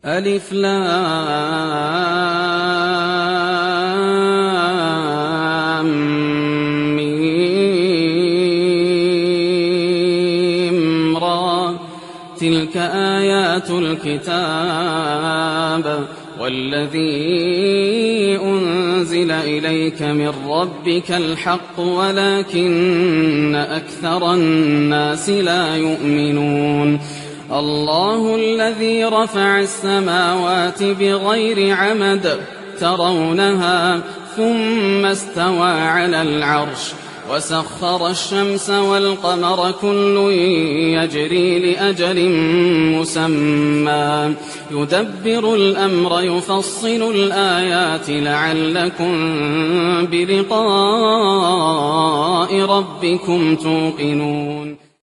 ألف لام ميم را، تلك آيات الكتاب والذي أنزل إليك من ربك الحق ولكن أكثر الناس لا يؤمنون. الله الذي رفع السماوات بغير عمد ترونها ثم استوى على العرش وسخر الشمس والقمر كل يجري لأجل مسمى يدبر الأمر يفصل الآيات لعلكم بلقاء ربكم توقنون.